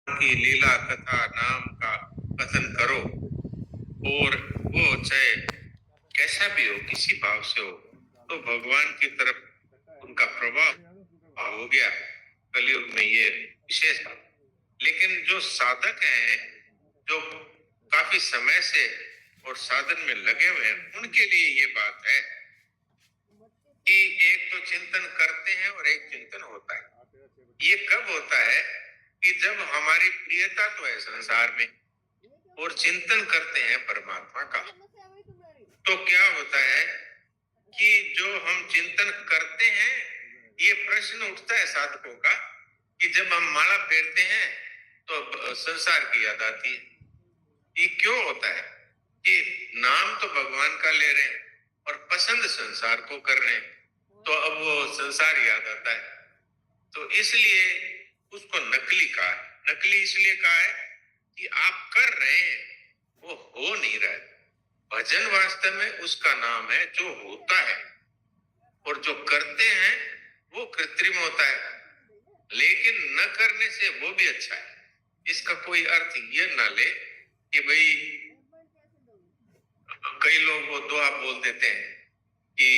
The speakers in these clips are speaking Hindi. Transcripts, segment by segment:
की लीला कथा नाम का कथन करो, और वो चाहे कैसा भी हो, किसी भाव से हो, तो भगवान की तरफ उनका प्रभाव हो गया कलयुग में, ये विशेष बात। लेकिन जो साधक हैं, जो काफी समय से और साधन में लगे हुए हैं, उनके लिए ये बात है कि एक तो चिंतन करते हैं और एक चिंतन होता है। ये कब होता है कि जब हमारी प्रियता तो है संसार में और चिंतन करते हैं परमात्मा का, तो क्या होता है कि जो हम चिंतन करते हैं, ये प्रश्न उठता है साधकों का कि जब हम माला फेरते हैं तो संसार की याद आती है। ये क्यों होता है कि नाम तो भगवान का ले रहे हैं और पसंद संसार को कर रहे हैं, तो अब वो संसार याद आता है। तो इसलिए उसको नकली कहा है। नकली इसलिए कहा है कि आप कर रहे हैं, वो हो नहीं रहा है। भजन वास्तव में उसका नाम है जो होता है, और जो करते हैं वो कृत्रिम होता है। लेकिन न करने से वो भी अच्छा है। इसका कोई अर्थ ये ना ले कि भाई, कई लोग वो दुआ बोल देते हैं कि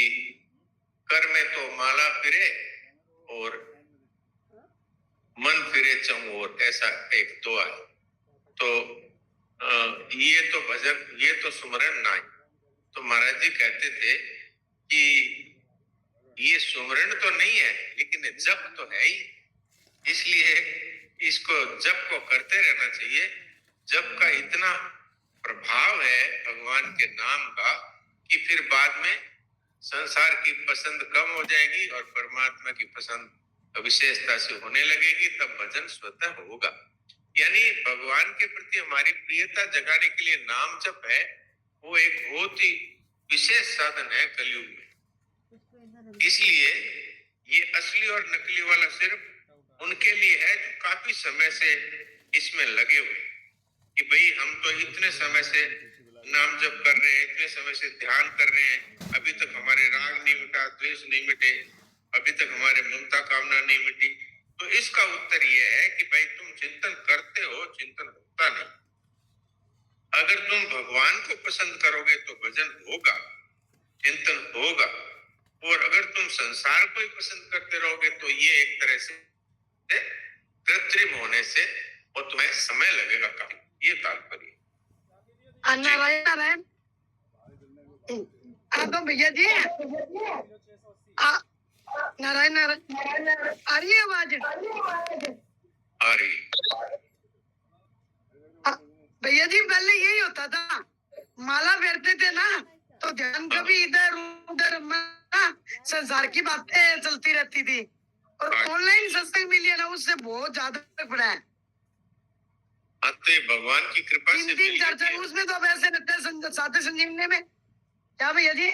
कर में तो माला फिरे और मन फिरे चमोर, ऐसा एक दुआ है। तो ये तो भजन, ये तो सुमरन नहीं। तो महाराज जी कहते थे कि ये सुमरन तो नहीं है, लेकिन जप तो है ही। इसलिए इसको जप को करते रहना चाहिए। जप का इतना प्रभाव है भगवान के नाम का कि फिर बाद में संसार की पसंद कम हो जाएगी और परमात्मा की पसंद विशेषता से होने लगेगी, तब भजन स्वतः होगा। यानी भगवान के प्रति हमारी प्रियता जगाने के लिए नाम जप है, वो एक बहुत ही विशेष साधन है कलयुग में। इसलिए ये असली और नकली वाला सिर्फ उनके लिए है जो काफी समय से इसमें लगे हुए, कि भाई हम तो इतने समय से नाम जप कर रहे हैं, इतने समय से ध्यान कर रहे हैं, अभी तक हमारे राग नहीं मिटा, द्वेष नहीं मिटे, अभी तक हमारे ममता कामना नहीं मिटी। तो इसका उत्तर यह है कि भाई तुम चिंतन करते हो, चिंतन होता नहीं। अगर तुम भगवान को पसंद करोगे तो भजन होगा, चिंतन होगा। और अगर तुम संसार को ही पसंद करते रहोगे तो ये एक तरह से कृत्रिम होने से और तुम्हें समय लगेगा काफी। ये तात्पर्य। नारायण तो भैया जी, नारायण नारायण आ रही है आवाज? आ रही। भैया जी पहले यही होता था, माला फेरते थे ना तो ध्यान कभी इधर उधर संसार की बातें चलती रहती थी, और ऑनलाइन सत्संग मिली है ना, उससे बहुत ज्यादा फर्क पड़ा है। भगवान की कृपा से 3-4 उसमें तो अब ऐसे रहते हैं साथे संजीवनी में। क्या भैया जी?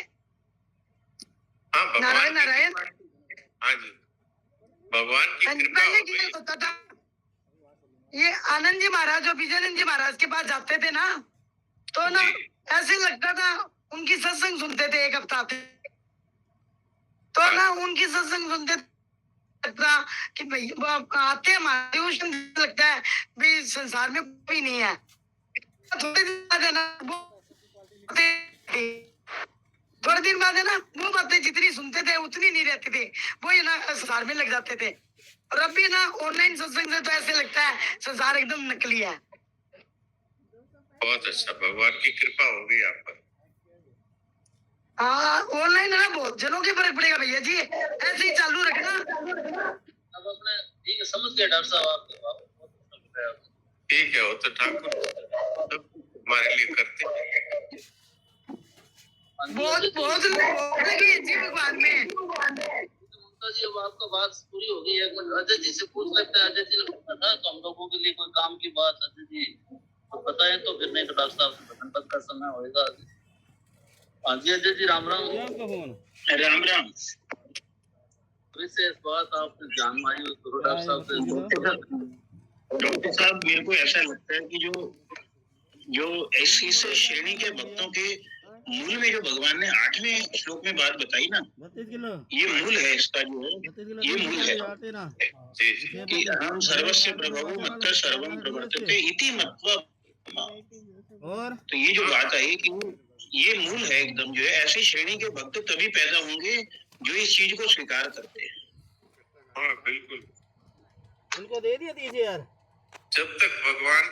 नारायण नारायण। हाँ जी, भगवान की कृपा पहले होता था, ये आनंद जी महाराज और विजयानंद जी महाराज के पास जाते थे ना, तो ना ऐसे लगता था उनकी सत्संग सुनते थे एक हफ्ता थे, तो ना उनकी सत्संग सुनते लगता कि भाई आते हमारे लगता है भाई संसार में कोई नहीं है। थोड़े दिन बाद है ना थोड़े दिन बाद है ना वो बातें जितनी सुनते थे उतनी नहीं रहती थी, वो ये ना संसार में लग जाते थे। और अभी ना ऑनलाइन सत्संग से तो ऐसे लगता है संसार एकदम नकली है। बहुत अच्छा, भगवान की कृपा हो गई आप पर। हाँ, ऑनलाइन है ना बहुत जनों के फर्क पड़ेगा भैया जी, ऐसे ही चालू रखना। अब अपने ठीक है, समझ गए डॉक्टर साहब आपके। ठीक है, वो तो ठाकुर हमारे लिए करते हैं। बहुत बहुत जी भगवान में। ममता जी, अब आपका बात पूरी हो गई है, अजय जी से पूछ सकते हैं। अजय जी ने बताया तो हम लोगों के लिए कोई काम की बात अजय जी तो बताएं, तो फिर नहीं तो डॉक्टर साहब से भजन पद का समय होगा। हाँ जी अजय जी, राम राम। राम राम। विशेष बात आपने जानवाई डॉक्टर साहब से। डॉक्टर साहब, मेरे को ऐसा लगता है कि जो ऐसी श्रेणी के भक्तों के मूल में जो भगवान ने 8वें श्लोक में बात बताई ना, 32 किलो ये मूल है इसका, जो है 32 किलो ये मूल है आते ना जी जी कि अहम सर्वस्य प्रभवो मत्तः सर्वं प्रवर्तते इति मत्वा। और तो ये जो बात आई कि ये मूल है एकदम, जो है ऐसी श्रेणी के भक्त तभी पैदा होंगे जो इस चीज को स्वीकार करते हैं। हाँ बिल्कुल, उनको दे दिया दीजिए यार। जब तक भगवान